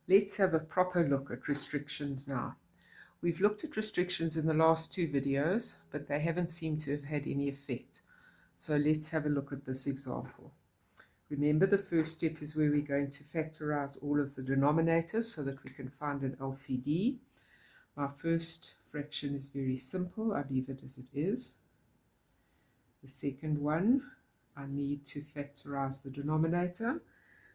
Let's have a proper look at restrictions now. We've looked at restrictions in the last two videos, but they haven't seemed to have had any effect. So let's have a look at this example. Remember, the first step is where we're going to factorize all of the denominators so that we can find an LCD. My first fraction is very simple. I leave it as it is. The second one, I need to factorize the denominator.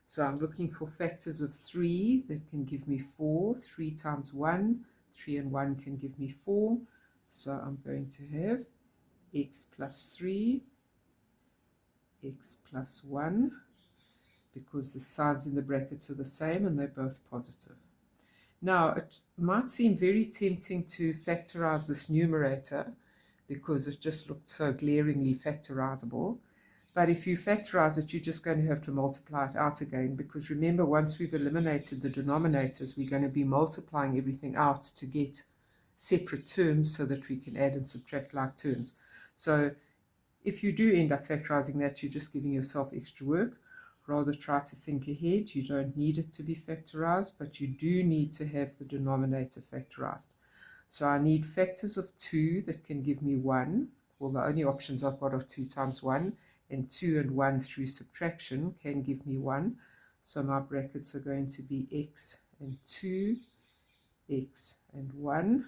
So I'm looking for factors of 3 that can give me 4. 3 times 1, 3 and 1 can give me 4. So I'm going to have x plus 3, x plus 1, because the signs in the brackets are the same and they're both positive. Now, it might seem very tempting to factorize this numerator because it just looked so glaringly factorizable. But if you factorize it, you're just going to have to multiply it out again, because remember, once we've eliminated the denominators, we're going to be multiplying everything out to get separate terms so that we can add and subtract like terms. So if you do end up factorizing that, you're just giving yourself extra work. Rather try to think ahead. You don't need it to be factorized, but you do need to have the denominator factorized. So I need factors of 2 that can give me 1. Well, the only options I've got are 2 times 1. And 2 and 1 through subtraction can give me 1. So my brackets are going to be x and 2, x and 1.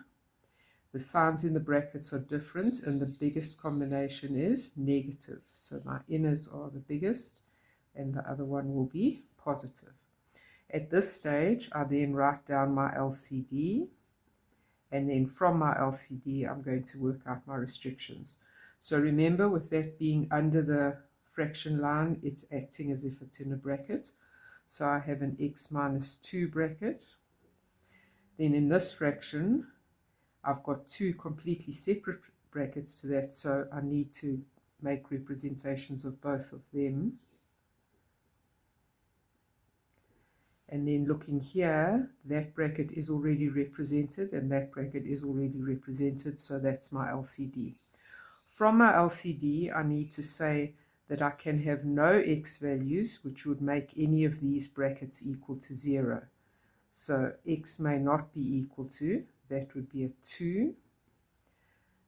The signs in the brackets are different, and the biggest combination is negative. So my inners are the biggest, and the other one will be positive. At this stage, I then write down my LCD, and then from my LCD, I'm going to work out my restrictions. So remember, with that being under the fraction line, it's acting as if it's in a bracket. So I have an x minus 2 bracket. Then in this fraction, I've got 2 completely separate brackets to that, so I need to make representations of both of them. And then looking here, that bracket is already represented, and that bracket is already represented, so that's my LCD. From my LCD, I need to say that I can have no x values, which would make any of these brackets equal to 0. So x may not be equal to, that would be a 2.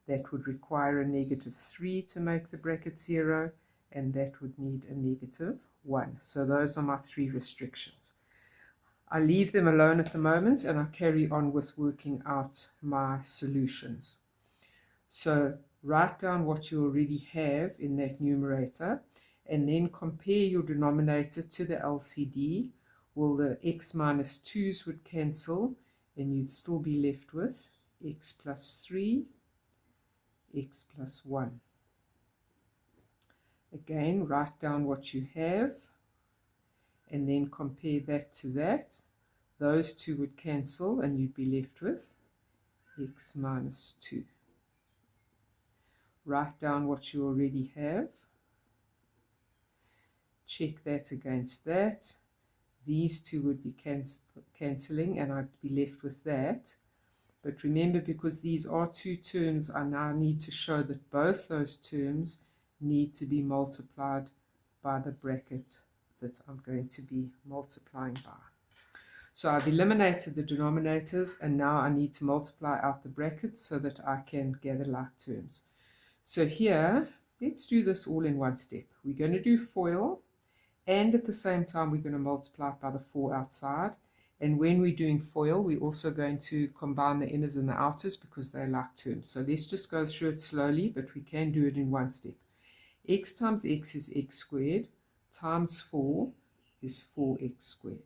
That would require a negative 3 to make the bracket 0, and that would need a negative 1. So those are my 3 restrictions. I leave them alone at the moment, and I carry on with working out my solutions. So write down what you already have in that numerator, and then compare your denominator to the LCD. Well, the x minus 2's would cancel, and you'd still be left with x plus 3, x plus 1. Again, write down what you have, and then compare that to that. Those two would cancel, and you'd be left with x minus 2. Write down what you already have. Check that against that. These two would be cancelling, and I'd be left with that. But remember, because these are 2 terms, I now need to show that both those terms need to be multiplied by the bracket that I'm going to be multiplying by. So I've eliminated the denominators, and now I need to multiply out the brackets so that I can gather like terms. So here, let's do this all in one step. We're going to do FOIL, and at the same time we're going to multiply it by the 4 outside. And when we're doing FOIL, we're also going to combine the inners and the outers because they're like terms. So let's just go through it slowly, but we can do it in one step. X times x is x squared, times 4 is 4x squared.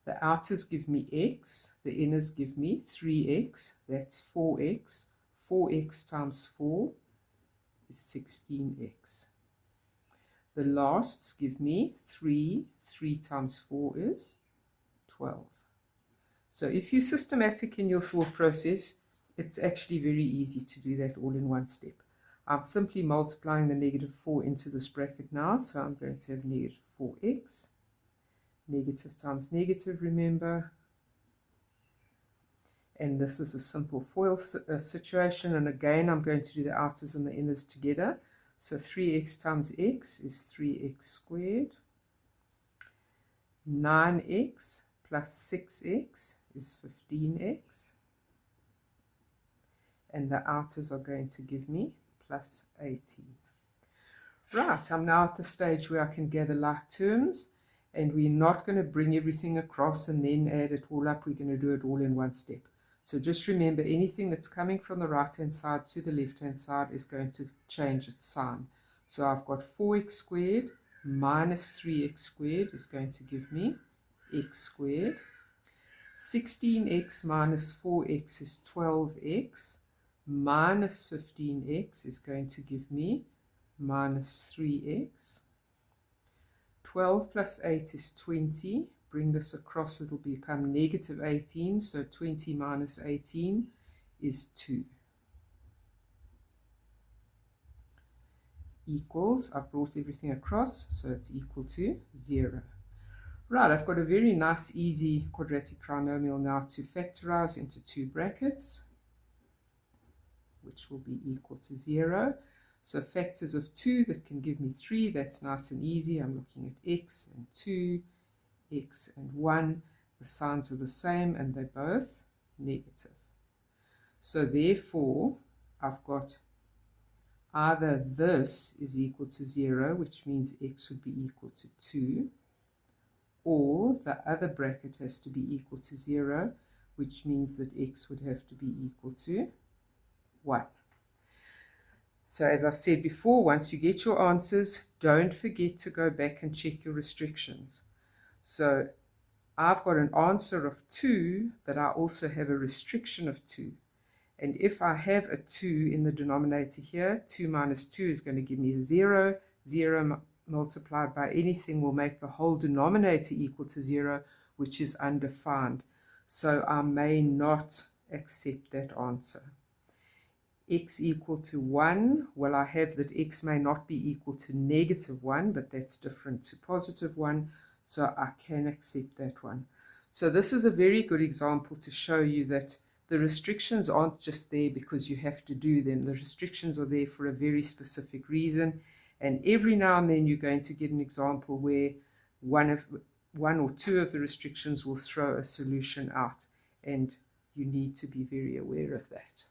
The outers give me x, the inners give me 3x, that's 4x. 4x times 4 is 16x. The lasts give me 3. 3 times 4 is 12. So if you're systematic in your thought process, it's actually very easy to do that all in one step. I'm simply multiplying the negative 4 into this bracket now, so I'm going to have negative 4x. Negative times negative, remember. And this is a simple FOIL situation, and again I'm going to do the outers and the inners together. So 3x times x is 3x squared. 9x plus 6x is 15x. And the outers are going to give me plus 18. Right, I'm now at the stage where I can gather like terms, and we're not going to bring everything across and then add it all up. We're going to do it all in one step. So just remember, anything that's coming from the right-hand side to the left-hand side is going to change its sign. So I've got 4x squared minus 3x squared is going to give me x squared. 16x minus 4x is 12x. Minus 15x is going to give me minus 3x. 12 plus 8 is 20. Bring this across, it'll become negative 18. So 20 minus 18 is 2. Equals, I've brought everything across, so it's equal to 0. Right, I've got a very nice, easy quadratic trinomial now to factorize into two brackets, which will be equal to 0. So factors of 2 that can give me 3, that's nice and easy. I'm looking at x and 2, x and 1. The signs are the same and they're both negative. So therefore, I've got either this is equal to 0, which means x would be equal to 2, or the other bracket has to be equal to 0, which means that x would have to be equal to 1. So as I've said before, once you get your answers, don't forget to go back and check your restrictions. So I've got an answer of 2, but I also have a restriction of 2. And if I have a 2 in the denominator here, 2 minus 2 is going to give me a 0. 0 multiplied by anything will make the whole denominator equal to 0, which is undefined. So I may not accept that answer. X equal to 1, well, I have that x may not be equal to negative 1, but that's different to positive 1, so I can accept that one. So this is a very good example to show you that the restrictions aren't just there because you have to do them. The restrictions are there for a very specific reason, and every now and then you're going to get an example where one or two of the restrictions will throw a solution out, and you need to be very aware of that.